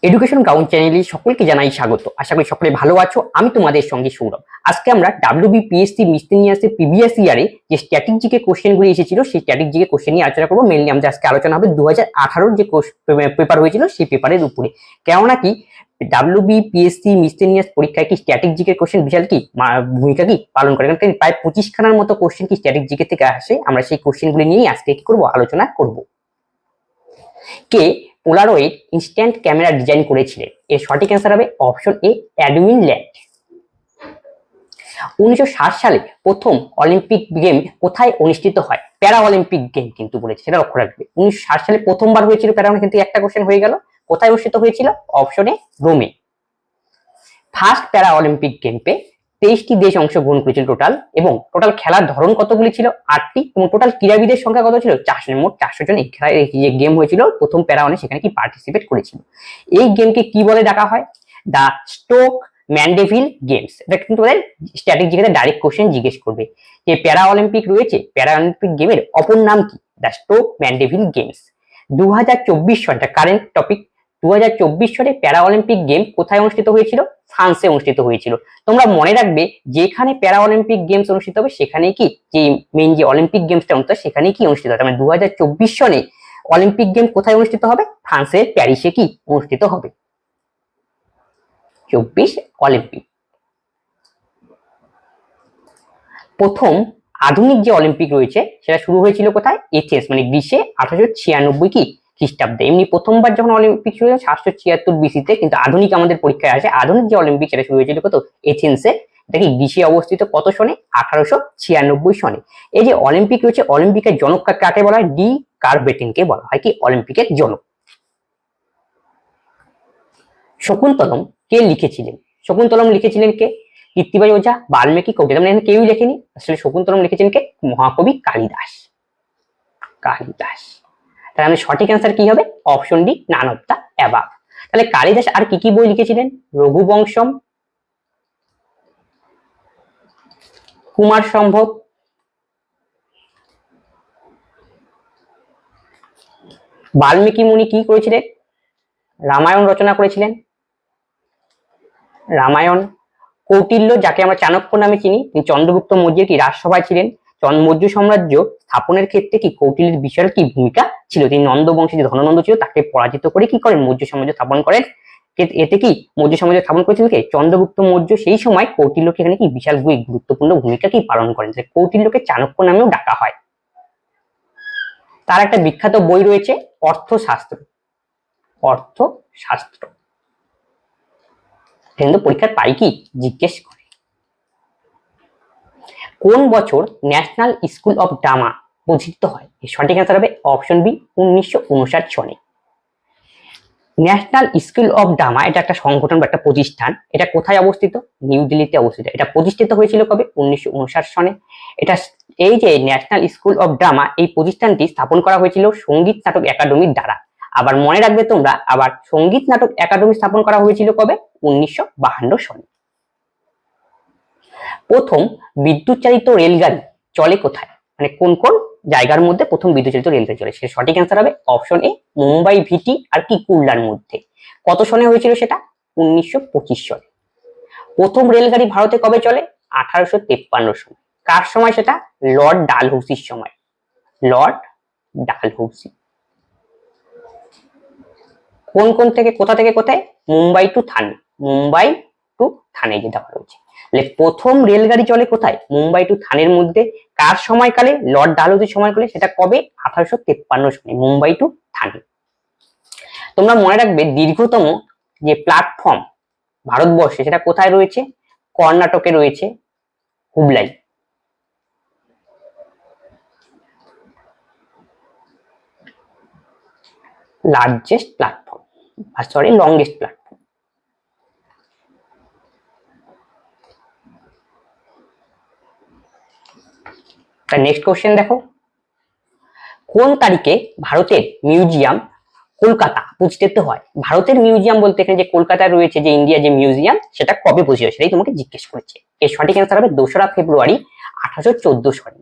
Education ground চ্যানেলে সকলকে জানাই স্বাগত। আশা করি সকলে ভালো আছো। আমি তোমাদের সঙ্গে সৌরভ। আজকে আমরা ডাব্লিউবিপিএসসি মিসলেনিয়াসের প্রিভিয়াস ইয়ারে যে স্ট্যাটিক জিকে কোশ্চেনগুলি এসেছিল সেই স্ট্যাটিক জিকে কোশ্চেন নিয়ে আলোচনা করবো। মেইনলি আমাদের আজকে আলোচনা হবে 2018 যে পেপার হয়েছিল সেই পেপারের উপরে। কেননা কি ডাব্লিউবিপিএসসি মিসলেনিয়াস পরীক্ষায় কি স্ট্যাটিক জিকে কোশ্চেন বিশাল কি ভূমিকা কি পালন করে, কারণ প্রায় 25 খানার মতো কোশ্চেন কি স্ট্যাটিক জিকে থেকে আসে। আমরা সেই কোশ্চেনগুলি নিয়েই আজকে কি করবো, আলোচনা করব। কে পোলারয়েড ইনস্ট্যান্ট ক্যামেরা ডিজাইন করেছিলেন? এর সঠিক অ্যান্সার হবে অপশন এ, এডউইন ল্যান্ড। 1960 সালে প্রথম অলিম্পিক গেম কোথায় অনুষ্ঠিত হয়? প্যারা অলিম্পিক গেম কিন্তু বলেছে, সেটা লক্ষ্য রাখবে। 1960 সালে প্রথমবার হয়েছিল প্যারা, কিন্তু একটা কোশ্চেন হয়ে গেল। কোথায় অনুষ্ঠিত হয়েছিল? অপশন এ, রোমে। ফার্স্ট প্যারা অলিম্পিক গেমে 23টি দেশ অংশগ্রহণ করেছিল টোটাল, এবং টোটাল খেলার ধরন কতগুলি ছিল? 8টি, এবং টোটাল ক্রীড়াবিদের সংখ্যা কত ছিল? 400, মোট 400 জন এই খেলায় যে গেম হয়েছিল প্রথম প্যারা অনে সেখানে কি পার্টিসিপেট করেছিল। এই গেমকে কি বলে ডাকা হয়? দা স্টোক ম্যান্ডেভিল গেমস। এটা কিন্তু ওদের স্ট্যাটিক জিকেতে ডাইরেক্ট কোশ্চেন জিজ্ঞেস করবে যে প্যারা অলিম্পিক রয়েছে, প্যারা অলিম্পিক গেমের অপর নাম কি? দা স্টোক ম্যান্ডেভিল গেমস। 2024 সালটা কারেন্ট টপিক। 2024 সালে প্যারা অলিম্পিক গেম কোথায় অনুষ্ঠিত হয়েছিল? ফ্রান্সে অনুষ্ঠিত হয়েছিল। তোমরা মনে রাখবে যেখানে প্যারা অলিম্পিক গেমস অনুষ্ঠিত হবে সেখানে কি যে মেইন যে অলিম্পিক গেমসটা অনুষ্ঠিত সেখানেই কি অনুষ্ঠিত হবে। মানে 2024 সনে অলিম্পিক গেম কোথায় অনুষ্ঠিত হবে? ফ্রান্সের প্যারিসে কি অনুষ্ঠিত হবে। 24 অলিম্পিক। প্রথম আধুনিক যে অলিম্পিক রয়েছে সেটা শুরু হয়েছিল কোথায়? এথেন্স, মানে গ্রিসে 1896 কি খ্রিস্টাব্দে। এমনি প্রথমবার যখন অলিম্পিক শুরু হয়েছিল 776 বিসিতে, কিন্তু আধুনিক আমাদের পরীক্ষায় আসে। আধুনিক যে অলিম্পিক সেটা শুরু হয়েছিল কত? এথেন্সে। এটা কি গ্রিসে অবস্থিত কত সনে? 1896 সনে। এই যে অলিম্পিক রয়েছে, অলিম্পিকের জনক কাকে বলা হয়? ডি কারবেটিনকে বলা হয় কি অলিম্পিকের জনক। শকুন্তলম কে লিখেছিলেন? শকুন্তলম লিখেছিলেন কে? কীর্তিবাই ওঝা, বাল্মীকি, কৌটিল্য। মানে এখানে কেউই লেখেনি, আসলে শকুন্তলম লিখেছেন কে? মহাকবি কালিদাস। কালিদাস। তাহলে আমাদের সঠিক অ্যান্সার কি হবে? Option D, none of the above. তাহলে কালিদাস আর কি কি বই লিখেছিলেন? রঘুবংশম, কুমার সম্ভব, বাল্মীকি মুনি কি করেছিলেন? রামায়ণ রচনা করেছিলেন, রামায়ণ। কৌটিল্য, যাকে আমরা চাণক্য নামে চিনি, তিনি চন্দ্রগুপ্ত মৌর্যের কি রাজসভায় ছিলেন। মৌর্য সাম্রাজ্য স্থাপনের ক্ষেত্রে কি কৌটিল্যের বিশাল কি ভূমিকা ছিল? তিনি নন্দ বংশী যে ধননন্দ ছিল তাকে পরাজিত করে কি করেন? মৌর্য সাম্রাজ্য স্থাপন করেন। এতে কি মৌর্য সাম্রাজ্য স্থাপন করেছিলেন কে? চন্দ্রগুপ্ত মৌর্য। সেই সময় কৌটিল্যকে এখানে কি বিশাল গুরুত্বপূর্ণ ভূমিকা কি পালন করেন। কৌটিল্যকে চাণক্য নামেও ডাকা হয়। তার একটা বিখ্যাত বই রয়েছে অর্থশাস্ত্র। অর্থশাস্ত্র কিন্তু পরীক্ষার পাই কি জিজ্ঞেস করে। কোন বছর ন্যাশনাল স্কুল অফ ড্রামা প্রতিষ্ঠিত হয়? সঠিক অ্যান্সার হবে অপশন বি, 1959 সনে। ন্যাশনাল স্কুল অফ ড্রামা এটা একটা সংগঠন বা একটা প্রতিষ্ঠান। এটা কোথায় অবস্থিত? নিউ দিল্লিতে অবস্থিত। এটা প্রতিষ্ঠিত হয়েছিল কবে? 1959 সনে। এটা এই যে ন্যাশনাল স্কুল অফ ড্রামা, এই প্রতিষ্ঠানটি স্থাপন করা হয়েছিল সঙ্গীত নাটক একাডেমির দ্বারা। আবার মনে রাখবে তোমরা, আবার সঙ্গীত নাটক একাডেমি স্থাপন করা হয়েছিল কবে? 1952 সনে। প্রথম বিদ্যুৎ চালিত রেলগাড়ি চলে কোথায়? মানে কোন কোন জায়গার মধ্যে প্রথম বিদ্যুৎ চালিত রেলগাড়ি চলে? সেটা সঠিক অ্যান্সার হবে অপশন এ, মুম্বাই ভিটি আর কি কুর্লার মধ্যে। কত সনে হয়েছিল সেটা? 1925 সনে। প্রথম রেলগাড়ি ভারতে কবে চলে? 1853 সনে। কার সময় সেটা? লর্ড ডালহৌসির সময়। লর্ড ডালহৌসি। কোন কোন থেকে কোথা থেকে কোথায়? মুম্বাই টু থানে। মুম্বাই টু থানে যেটা রয়েছে। প্রথম রেলগাড়ি চলে কোথায়? মুম্বাই টু থানের মধ্যে। কার সময়কালে? লর্ড ডালহৌসির সময়কালে। সেটা কবে? 1853 সনে, মুম্বাই টু থানে। তোমরা মনে রাখবে দীর্ঘতম যে প্ল্যাটফর্ম ভারতবর্ষে সেটা কোথায় রয়েছে? কর্ণাটকে রয়েছে, Hubballi. Largest platform, sorry longest platform. Next question দেখো, কোন তারিখে ভারতের মিউজিয়াম কলকাতা প্রতিষ্ঠিত হয়? ভারতের মিউজিয়াম বলতে এখানে যে কলকাতায় রয়েছে যে ইন্ডিয়া যে মিউজিয়াম, সেটা কবে প্রতিষ্ঠিত হয় সেটাই তোমাকে জিজ্ঞেস করেছে। এর সঠিক অ্যান্সার হবে 2রা ফেব্রুয়ারি 1814 সনে।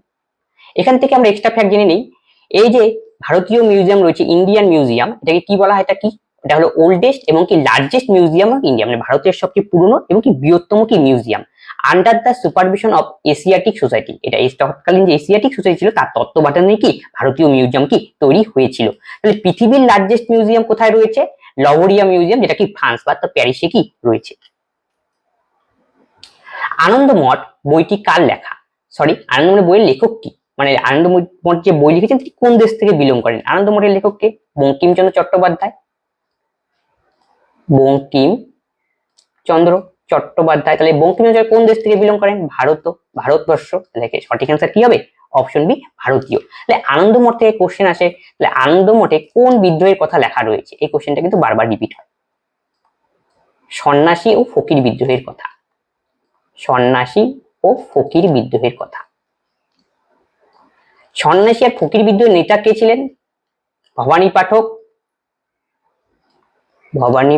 এখান থেকে আমরা এক্সট্রা ফ্যাক্ট জেনে নিই, এই যে ভারতীয় মিউজিয়াম রয়েছে ইন্ডিয়ান মিউজিয়াম, এটাকে কি বলা হয়? এটা কি এটা হলো ওল্ডেস্ট এবং কি লার্জেস্ট মিউজিয়াম অফ ইন্ডিয়া, মানে ভারতের সবচেয়ে পুরনো এবং কি বৃহত্তম কি museum, under the supervision of Asiatic society. এটা এই তৎকালীন যে এশিয়াটিক সোসাইটি ছিল তার তত্ত্বাবধানে কি ভারতীয় মিউজিয়াম কি তৈরি হয়েছিল। তাহলে পৃথিবীর লার্জেস্ট মিউজিয়াম কোথায় রয়েছে? লভরিয়া মিউজিয়াম, যেটা কি ফ্রান্স বা প্যারিসে কি রয়েছে। আনন্দমঠ বইটি কার লেখা? সরি, আনন্দমঠ বইয়ের লেখক কি, মানে আনন্দমঠ যে বই লিখেছেন তিনি কোন দেশ থেকে বিলং করেন? আনন্দমঠের লেখক কে? বঙ্কিমচন্দ্র চট্টোপাধ্যায়। বঙ্কিমচন্দ্র চট্টোপাধ্যায়। তাহলে বঙ্কিমচন্দ্র কোন দেশ থেকে বিলং করেন? ভারতবর্ষ। তাহলে সঠিক অ্যান্সার কি হবে? অপশন বি, ভারতীয়। তাহলে আনন্দমঠ থেকে কোশ্চেন আসে, তাহলে আনন্দমঠে কোন বিদ্রোহের কথা লেখা রয়েছে? এই কোশ্চেনটা কিন্তু বারবার রিপিট হয়। সন্ন্যাসী ও ফকির বিদ্রোহের কথা। সন্ন্যাসী ও ফকির বিদ্রোহের কথা। সন্ন্যাসী আর ফকির বিদ্রোহের নেতা কে ছিলেন? ভবানী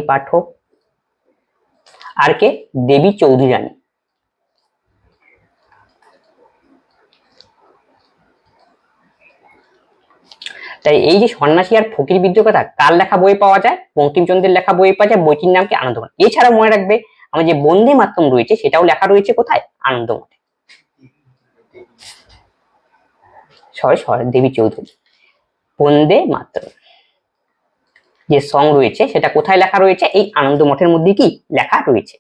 পাঠক, আর কে? দেবী চৌধুরী রানী। তাই এই যে সন্ন্যাসী আর ফকির বিদ্রোহের কথা কার লেখা বই পাওয়া যায়? বঙ্কিমচন্দ্রের লেখা বই পাওয়া যায়, বইটির নাম কি? আনন্দমঠ। এছাড়া মনে রাখবে আমার যে বন্দে মাতরম রয়েছে সেটাও লেখা রয়েছে কোথায়? আনন্দমঠে। সরি, দেবী চৌধুরী। বন্দে মাতরম যে সং রয়েছে সেটা কোথায় লেখা রয়েছে? এই আনন্দমঠের মধ্যে কি লেখা রয়েছে।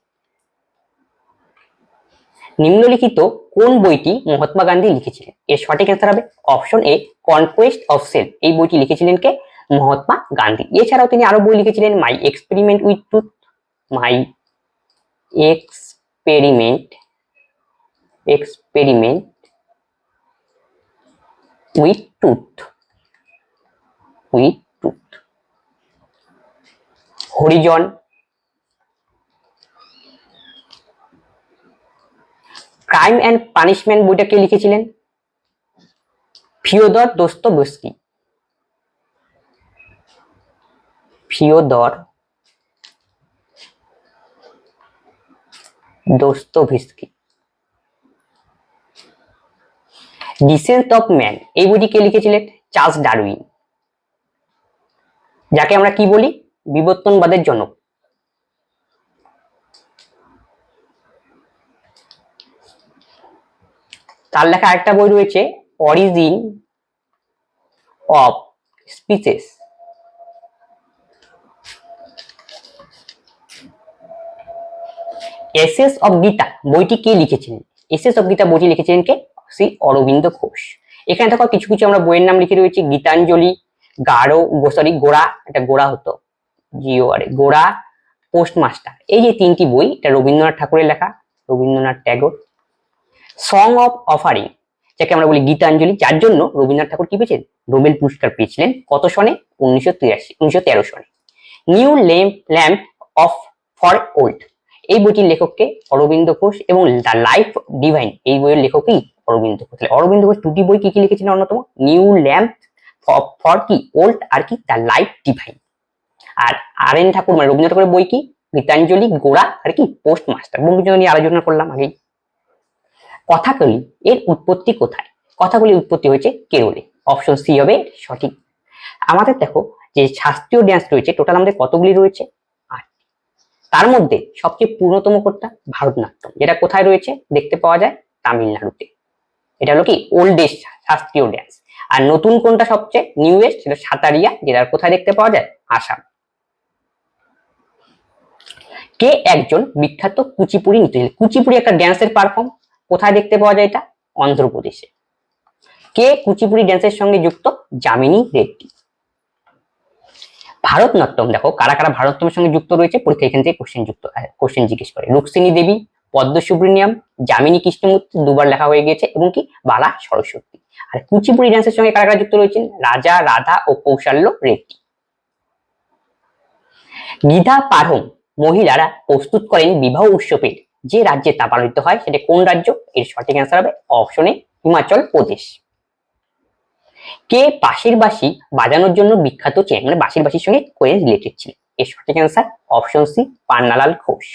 নিম্নলিখিত কোন বইটি মহাত্মা গান্ধী লিখেছিলেন? এর সঠিক অ্যান্সার হবে option A, conquest of self. এই বইটি লিখেছিলেন কে? মহাত্মা গান্ধী। এছাড়াও তিনি আরো বই লিখেছিলেন, মাই experiment with truth, my experiment with truth, Harijan, crime and punishment বইটা কে লিখেছিলেন? ফিওদর দোস্তোয়েভস্কি। ডিসেন্ট অফ ম্যান এই বইটি কে লিখেছিলেন? চার্লস ডারউইন, যাকে আমরা কি বলি? বিবর্তনবাদের জনক। তার লেখা আরেকটা বই রয়েছে, origin of species. Essays of Gita বইটি কে লিখেছিলেন? এসেস অফ গীতা বইটি লিখেছিলেন কে? শ্রী অরবিন্দ ঘোষ। এখানে দেখো কিছু কিছু আমরা বইয়ের নাম লিখে রয়েছে, গীতাঞ্জলি, গোড়া, এটা গোড়া হতো, গোড়া, পোস্টমাস্টার। এই যে তিনটি বই, এটা রবীন্দ্রনাথ ঠাকুরের লেখা, Rabindranath Tagore. Song of offering, যাকে আমরা বলি গীতাঞ্জলি, যার জন্য রবীন্দ্রনাথ ঠাকুর কি পেয়েছেন? নোবেল পুরস্কার পেয়েছিলেন। কত সনে? 1913 সনে। New lamp of for old এই বইটির লেখককে? অরবিন্দ ঘোষ। এবং দ্য লাইফ ডিভাইন এই বইয়ের লেখকই অরবিন্দ ঘোষ। অরবিন্দ ঘোষ দুটি বই কি লিখেছিলেন? অন্যতম নিউ ল্যাম্প ফর কি ওল্ড, আর কি দ্য লাইফ ডিভাইন। আর আর এন ঠাকুর মানে রবীন্দ্রনাথ ঠাকুরের বই কি? গীতাঞ্জলি, গোড়া, আর কি পোস্টমাস্টার। বঙ্কিমচন্দ্র নিয়ে আলোচনা করলাম আগেই। কথাকলি এর উৎপত্তি কোথায়? কথাকলির উৎপত্তি হয়েছে কেরলে। অপশন সি হবে সঠিক। আমাদের দেখো যে শাস্ত্রীয় ড্যান্স রয়েছে, টোটাল আমাদের কতগুলি রয়েছে? 8। তার মধ্যে সবচেয়ে পুরনোতম কোনটা? ভারতনাট্যম, যেটা কোথায় রয়েছে? দেখতে পাওয়া যায় তামিলনাড়ুতে। এটা হলো কি ওল্ডেস্ট শাস্ত্রীয় ড্যান্স। আর নতুন কোনটা সবচেয়ে নিউয়েস্ট? সেটা সাতারিয়া, যেটা কোথায় দেখতে পাওয়া যায়? আসাম। কে একজন বিখ্যাত কুচিপুড়ি নৃত্যশিল্পী? কুচিপুড়ি একটা ড্যান্সের পারফর্ম, কোথায় দেখতে পাওয়া যায়? এটা অন্ধ্রপ্রদেশে। কে কুচিপুড়ি ড্যান্সের সঙ্গে যুক্ত? যামিনী রেড্ডি। ভারতনাট্যম দেখো কারা কারা ভারতনাট্যমের সঙ্গে যুক্ত রয়েছে, পরীক্ষা এখান থেকে কোশ্চেন জিজ্ঞেস করে। রুক্মিণী দেবী, পদ্ম সুব্রমণিয়াম, যামিনী কৃষ্ণমূর্তি, দুবার লেখা হয়ে গেছে, এবং কি বালা সরস্বতী। আর কুচিপুড়ি ড্যান্সের সঙ্গে কারা কারা যুক্ত রয়েছেন? রাজা, রাধা ও কৌশল্য রেড্ডি। গিধা পারহম মহিলারা প্রস্তুত করেন বিবাহ উৎসবের যে রাজ্যে তা পালিত হয়, সেটা কোন রাজ্য? এর সঠিক অ্যান্সার হবে অপশন এ, হিমাচল প্রদেশ। কে বাঁশির বাঁশি বাজানোর জন্য বিখ্যাত ছিলেন? মানে বাঁশির বাঁশির সঙ্গে কোয়েন রিলেটেড ছিলেন। এর সঠিক answer option C, Pannalal Ghosh.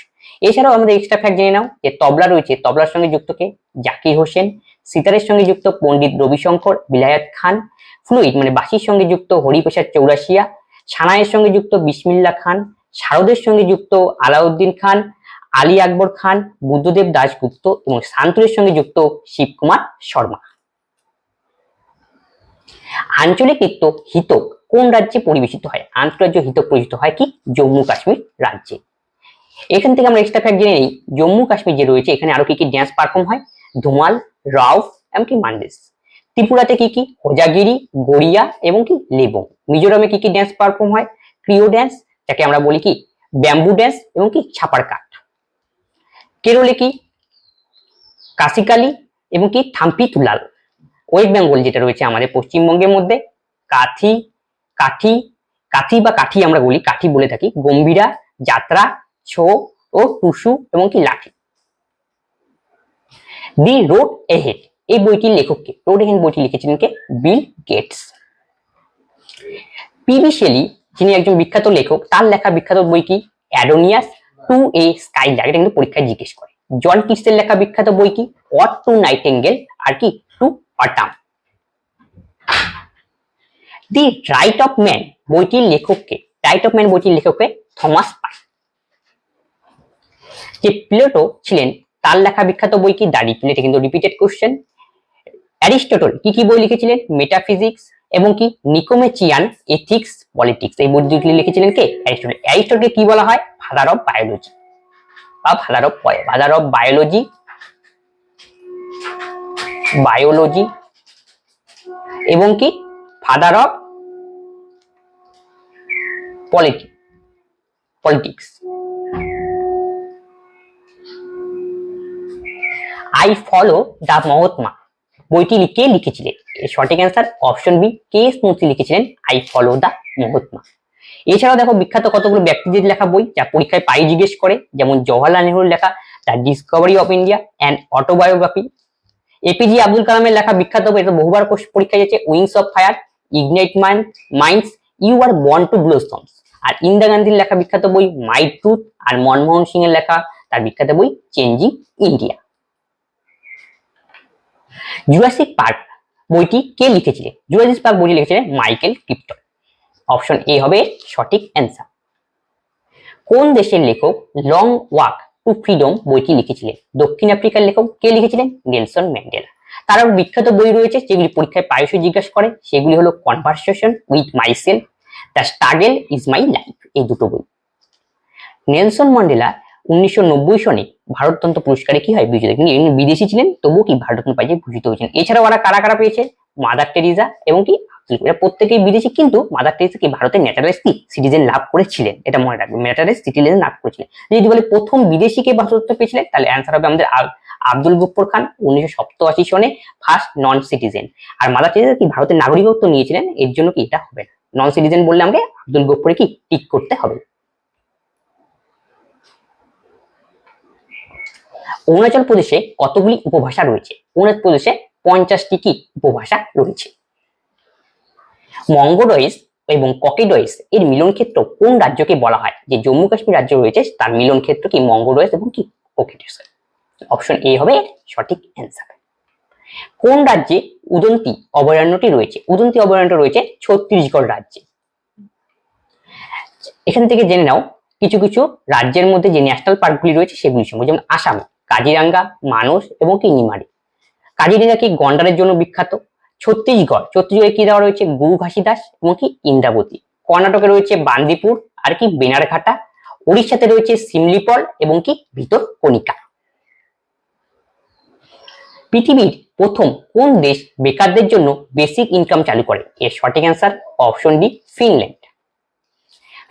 এছাড়াও আমাদের এক্সট্রা ফ্যাক্ট জেনে নাও যে তবলা রয়েছে, তবলার সঙ্গে যুক্ত কে? জাকির হোসেন। সিতারের সঙ্গে যুক্ত পণ্ডিত রবিশঙ্কর, বিলায়াত খান। ফ্লুইড মানে বাঁশির সঙ্গে যুক্ত হরিপ্রসাদ চৌরাশিয়া। ছানায়ের সঙ্গে যুক্ত বিসমিল্লাহ খান, শারদের সঙ্গে যুক্ত আলাউদ্দিন খান, আলী আকবর খান, বুদ্ধদেব দাশগুপ্ত এবং শান্তনুর সঙ্গে যুক্ত শিবকুমার শর্মা। আঞ্চলিক নৃত্য হিতক কোন রাজ্যে পরিবেশিত হয়? আন্তঃরাজ্য হিতক পরিবেশিত হয় কি? জম্মু কাশ্মীর রাজ্যে। এখান থেকে আমরা এক্সট্রা ফ্যাক্ট জেনে নিই, জম্মু কাশ্মীর যে রয়েছে এখানে আরো কি কি ড্যান্স পারফর্ম হয়? ধুমাল, রাউফ এমনকি মান্ডেস। ত্রিপুরাতে কি কি? হোজাগিরি, গড়িয়া এবং কি লেবং। মিজোরামে কি কি ড্যান্স পারফর্ম হয়? ক্রিও ড্যান্স, যাকে আমরা বলি কি ব্যাম্বু ড্যান্স এবং কি ছাপার কাঠ। কেরলে কি? কাশিকালি এবং কি থাম্পি তুলাল। ওয়েস্ট বেঙ্গল যেটা রয়েছে আমাদের পশ্চিমবঙ্গের মধ্যে কাঠি কাঠি কাঠি বা কাঠি আমরা বলি, কাঠি বলে থাকি, গম্ভীরা, যাত্রা, ছো ও টুসু এবং কি লাঠি। দি রোড এহেড এই বইটির লেখককে? রোড এহেড বইটি লিখেছিলেন কে? Bill Gates. পিবি শেলি যিনি একজন বিখ্যাত লেখক, তার লেখা বিখ্যাত বই কি? অ্যাডোনিয়াস টু এ স্কাইলার্ক, এটা কিন্তু পরীক্ষায় জিজ্ঞেস করে। জন কিটসের লেখা বিখ্যাত বই কি? অড টু নাইটেঙ্গেল আর কি to autumn. The right of man বইটির লেখককে? রাইট অফ ম্যান বইটির লেখককে থমাস পাইন। যে প্লেটো ছিলেন তার লেখা বিখ্যাত বই কি? দ্য রিপ্লেট, কিন্তু রিপিটেড কোশ্চেন। অ্যারিস্টটল কি কি বই লিখেছিলেন? মেটাফিজিক্স এবং কি নিকোমেচিয়ান, এথিক্স, পলিটিক্স। এই বই দুটি লিখেছিলেন কে? অ্যারিস্টটল। অ্যারিস্টটলকে কি বলা হয়? ফাদার অফ বায়োলজি বা ফাদার অফ বায়োলজি এবং কি father of politics. I follow the Mahatma বইটি কে লিখেছিলেন? সঠিক answer option B, K S Munshi লিখেছিলেন আই ফলো দ্য মহাত্মা। এছাড়াও দেখো বিখ্যাত কতগুলো ব্যক্তিদের লেখা বই যা পরীক্ষায় প্রায় জিজ্ঞেস করে, যেমন জওহরলাল নেহরুর লেখা the discovery of India and autobiography. APJ Abdul কালামের লেখা বিখ্যাত বই, এটা বহুবার পরীক্ষায় যাচ্ছে, wings of fire, ignite minds, you are born to blossoms. আর ইন্দিরা গান্ধীর লেখা বিখ্যাত বই মাই ট্রুথ, আর মনমোহন সিং এর লেখা তার বিখ্যাত বই চেঞ্জিং ইন্ডিয়া। জুরাসিক পার্ক বইটি কে লিখেছিলেন? জুরাসিক পার্ক বইটি লিখেছিলেন মাইকেল ক্রিপ্টন। অপশন এ হবে সঠিক অ্যান্সার। কোন দেশের লেখক লং ওয়াক টু ফ্রিডম বইটি লিখেছিলেন? দক্ষিণ আফ্রিকার লেখক। কে লিখেছিলেন? Nelson Mandela. তার বিখ্যাত বই রয়েছে যেগুলি পরীক্ষায় প্রায়শই জিজ্ঞাসা করে, সেগুলি হলো conversation with myself, the struggle is my life, এই দুটো বই। নেলসন ম্যান্ডেলা 1990 সনে ভারতরত্ন পুরস্কারে কি হয়? বিজয়ী। কিন্তু ইনি বিদেশি ছিলেন, তবুও কি ভারতরত্ন প্রাইজে ভূষিত হয়েছেন। এছাড়াও ওরা কারা কারা পেয়েছে? মাদার টেরিজা এবং কি এরা প্রত্যেকেই বিদেশি, কিন্তু মাদার টেরিজা কি ভারতের ন্যাচারাল সিটিজেন লাভ করেছিলেন, এটা মনে রাখবেন, ন্যাচারাল সিটিজেন লাভ করেছিলেন। যদি বলে প্রথম বিদেশিকে ভারতরত্ন পেয়েছিলেন, তাহলে অ্যান্সার হবে আমাদের আব্দুল গফুর খান, 1987 সনে ফার্স্ট নন সিটিজেন। আর মাদার টেরিজা কি ভারতের নাগরিকত্ব নিয়েছিলেন, এর জন্য কি এটা হবে না। নন সিটিজেন বললে আমাকে আব্দুল গফুরে কি টিক করতে হবে। অরুণাচল প্রদেশে কতগুলি উপভাষা রয়েছে? অরুণাচল প্রদেশে 50টি কি উপভাষা রয়েছে। মঙ্গোডয়েস এবং ককেডয়েস এর মিলন ক্ষেত্র কোন রাজ্যকে বলা হয়? যে জম্মু কাশ্মীর রাজ্য রয়েছে তার মিলন ক্ষেত্র কি মঙ্গোডয়েস এবং কি ককেডয়েস। অপশন এ হবে সঠিক অ্যান্সার। কোন রাজ্যে উদন্তি অভয়ারণ্যটি রয়েছে? উদন্তি অভয়ারণ্য রয়েছে ছত্তিশগড় রাজ্যে। এখান থেকে জেনে নাও কিছু কিছু রাজ্যের মধ্যে যে ন্যাশনাল পার্কগুলি রয়েছে সেগুলি সম্পর্কে। যেমন আসামে কাজিরাঙ্গা, মানস এবং কি নিমারি। কাজিরাঙ্গা কি গন্ডারের জন্য বিখ্যাত। ছত্তিশগড়ে কি দেওয়া রয়েছে? গুরু ঘাসিদাস এবং কি ইন্দ্রাবতী। কর্ণাটকে রয়েছে বান্দিপুর আর কি বেনারঘাটা। উড়িষ্যাতে রয়েছে সিমলিপল এবং কি ভিতরকনিকা। পৃথিবীর প্রথম কোন দেশ বেকারদের জন্য বেসিক ইনকাম চালু করে? এর সঠিক answer option D, Finland.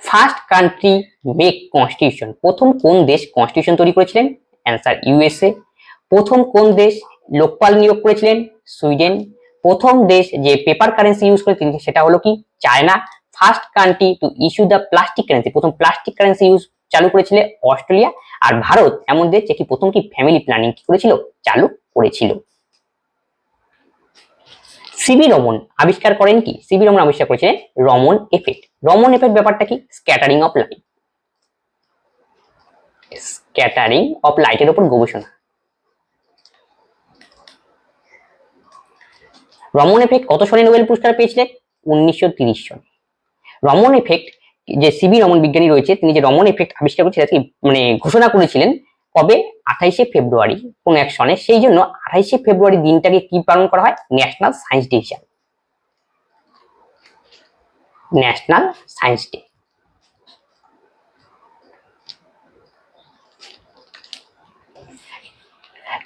First country make constitution, প্রথম কোন দেশ কনস্টিটিউশন তৈরি করেছিলেন? Answer USA. প্রথম কোন দেশ লোকপাল নিয়োগ করেছিলেন? সুইডেন। প্রথম দেশ যে পেপার কারেন্সি ইউজ করেছিলেন সেটা হলো কি China. First country to issue the plastic currency, প্রথম প্লাস্টিক কারেন্সি ইউজ চালু করেছিল অস্ট্রেলিয়া। আর ভারত এমন দেশ যে কি প্রথম কি ফ্যামিলি প্ল্যানিং কি করেছিল? চালু করেছিল। সিবি রমন আবিষ্কার করেন কি? সিবি রমন আবিষ্কার করেছিলেন রমন এফেক্ট। রমন এফেক্ট ব্যাপারটা কি? Scattering of light, scattering of লাইটের উপর গবেষণা। রমন এফেক্ট কত সালে নোবেল পুরস্কার পেয়েছিলেন? 1930 সনে। রমন এফেক্ট, যে সিবি রমন বিজ্ঞানী রয়েছে, তিনি যে রমন এফেক্ট আবিষ্কার করেছিলেন, মানে ঘোষণা করেছিলেন কবে, 28শে ফেব্রুয়ারি কোন এক সনে। সেই জন্য 28শে ফেব্রুয়ারি দিনটাকে কি পালন করা হয়, ন্যাশনাল সায়েন্স ডে হিসাবে, ন্যাশনাল সায়েন্স ডে।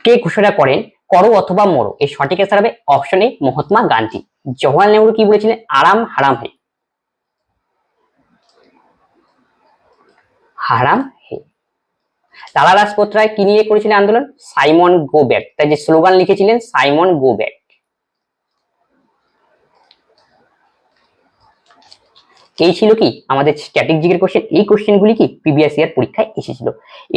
কে ঘোষণা করেন করো অথবা মরো? এর সঠিক অ্যান্সার হবে অপশন এ, মহাত্মা গান্ধী। জওহরলাল নেহরু কি বলেছিলেন, আরাম হারাম হে, হারাম হে। লালা রাজপথ রায় কি নিয়ে করেছিলেন আন্দোলন, সাইমন গো ব্যাক, তাই যে স্লোগান লিখেছিলেন সাইমন গো ব্যাক। এই ছিল কি আমাদের স্ট্যাটিক জিকের কোশ্চেন। এই কোশ্চেনগুলি কি প্রিভিয়াস ইয়ার পরীক্ষায় এসেছিল।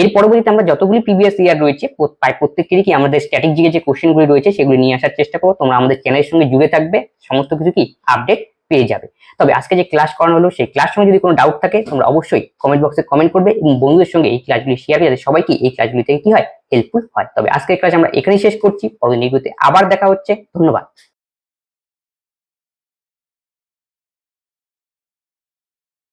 এর পরবর্তীতে আমরা যতগুলি প্রিভিয়াস ইয়ার রয়েছে প্রায় প্রত্যেকটিরই কি আমাদের স্ট্যাটিক জিকের যে কোশ্চেনগুলি রয়েছে সেগুলি নিয়ে আসার চেষ্টা করবো। তোমরা আমাদের চ্যানেলের সঙ্গে জুড়ে থাকবে, সমস্ত কিছু কি আপডেট পেয়ে যাবে। তবে আজকে যে ক্লাস করানো হলো সেই ক্লাস সঙ্গে যদি কোনো ডাউট থাকে তোমরা অবশ্যই কমেন্ট বক্সে কমেন্ট করবে এবং বন্ধুদের সঙ্গে এই ক্লাসগুলি শেয়ার করে যাতে সবাই কি এই ক্লাসগুলি থেকে কি হয়, হেল্পফুল হয়। তবে আজকের ক্লাস আমরা এখানেই শেষ করছি, পরবর্তী ভিডিওতে আবার দেখা হচ্ছে। ধন্যবাদ।